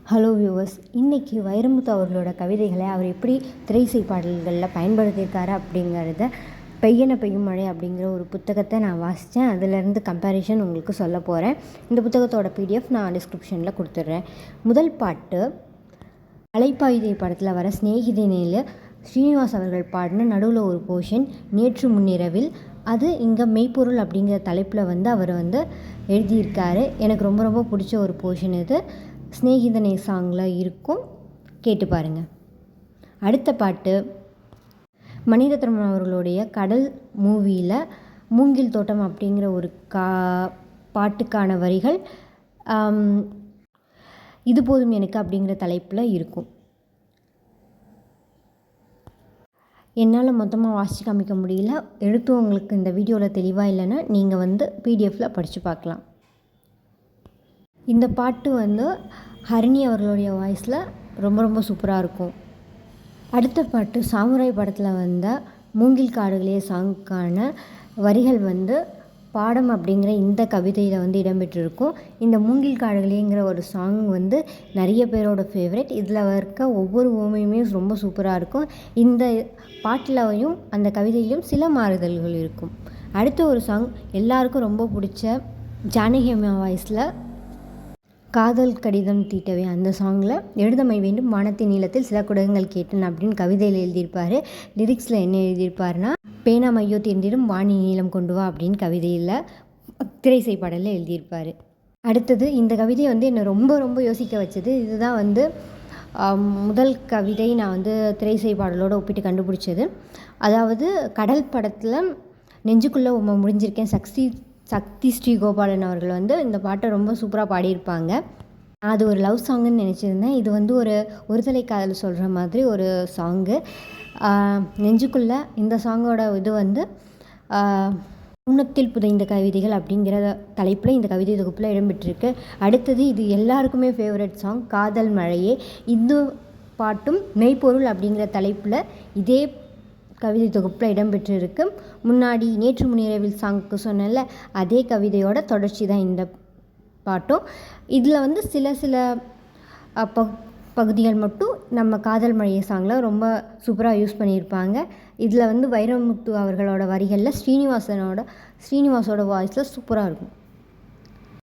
Hello viewers, இன்றைக்கி வைரமுத்து அவர்களோட கவிதைகளை அவர் எப்படி திரையிசை பாடல்களில் பயன்படுத்தியிருக்காரு அப்படிங்கிறத பெய்யன பெய்யும் மழை அப்படிங்கிற ஒரு புத்தகத்தை நான் வாசித்தேன். அதிலேருந்து கம்பேரிஷன் உங்களுக்கு சொல்ல போகிறேன். இந்த புத்தகத்தோட பிடிஎஃப் நான் டிஸ்கிரிப்ஷனில் கொடுத்துட்றேன். முதல் பாட்டு அலைப்பாயுதை படத்தில் வர ஸ்நேகிதனேல ஸ்ரீனிவாஸ் அவர்கள் பாடின நடுவில் ஒரு போர்ஷன் நேற்று முன்னிரவில். அது இங்கே மெய்ப்பொருள் அப்படிங்கிற தலைப்பில் அவர் எழுதியிருக்காரு. எனக்கு ரொம்ப ரொம்ப பிடிச்ச ஒரு போர்ஷன் இது. ஸ்நேகிதனே சாங்கில் இருக்கும், கேட்டு பாருங்கள். அடுத்த பாட்டு மணிரத்னம் அவர்களுடைய கடல் மூவியில் மூங்கில் தோட்டம் அப்படிங்கிற ஒரு பாட்டுக்கான வரிகள் இது போதும் எனக்கு அப்படிங்கிற தலைப்பில் இருக்கும். என்னால் மொத்தமாக வாசித்து காமிக்க முடியல, எழுத்து உங்களுக்கு இந்த வீடியோவில் தெளிவாக இல்லைன்னா நீங்கள் பிடிஎஃப்பில் படித்து பார்க்கலாம். இந்த பாட்டு ஹரிணி அவர்களுடைய வாய்ஸில் ரொம்ப ரொம்ப சூப்பராக இருக்கும். அடுத்த பாட்டு சாமுராய் படத்தில் மூங்கில் காடுகளே சாங்குக்கான வரிகள் பாடம் அப்படிங்கிற இந்த கவிதையில் இடம்பெற்றிருக்கும். இந்த மூங்கில் காடுகளேங்கிற ஒரு சாங் நிறைய பேரோட ஃபேவரட். இதில் இருக்க ஒவ்வொரு ஓமையுமே ரொம்ப சூப்பராக இருக்கும். இந்த பாட்டிலையும் அந்த கவிதையிலும் சில மாறுதல்கள் இருக்கும். அடுத்த ஒரு சாங் எல்லாருக்கும் ரொம்ப பிடிச்ச ஜானகி அம்மா வாய்ஸில் காதல் கடிதம் தீட்டவே, அந்த சாங்கில் எழுதமை வேண்டும் வானத்தின் நீளத்தில் சில குடங்கள் கேட்டன் அப்படின்னு கவிதையில் எழுதியிருப்பார். லிரிக்ஸில் என்ன எழுதியிருப்பார்னா, பேனா மையோ தேர்ந்திடும் வாணி நீளம் கொண்டு வா அப்படின்னு கவிதையில் திரைசை பாடலில் எழுதியிருப்பார். அடுத்தது இந்த கவிதை என்னை ரொம்ப ரொம்ப யோசிக்க வச்சது. இதுதான் முதல் கவிதை நான் திரைசை பாடலோடு ஒப்பிட்டு கண்டுபிடிச்சது. அதாவது கடல் படத்தில் நெஞ்சுக்குள்ளே முடிஞ்சிருக்கேன் சக்தி ஸ்ரீகோபாலன் அவர்கள் இந்த பாட்டை ரொம்ப சூப்பராக பாடியிருப்பாங்க. அது ஒரு லவ் சாங்குன்னு நினச்சிருந்தேன். இது ஒருதலை காதல் சொல்கிற மாதிரி ஒரு சாங்கு. நெஞ்சுக்குள்ளே இந்த சாங்கோட இது உன்னத்தில் புதைந்த கவிதைகள் அப்படிங்கிற தலைப்பில் இந்த கவிதை தொகுப்பில் இடம்பெற்றிருக்கு. அடுத்தது இது எல்லாருக்குமே ஃபேவரட் சாங் காதல் மழையே. இந்த பாட்டும் மெய்ப்பொருள் அப்படிங்கிற தலைப்பில் இதே கவிதை தொகுப்பில் இடம்பெற்றிருக்கு. முன்னாடி நேற்று முன்னிரவில் சாங்குக்கு சொன்னல, அதே கவிதையோட தொடர்ச்சி தான் இந்த பாட்டும். இதில் சில பகுதிகள் மட்டும் நம்ம காதல் மழையை சாங்கில் ரொம்ப சூப்பராக யூஸ் பண்ணியிருப்பாங்க. இதில் வைரமுத்து அவர்களோட வரிகளில் ஸ்ரீனிவாசோட வாய்ஸில் சூப்பராக இருக்கும்.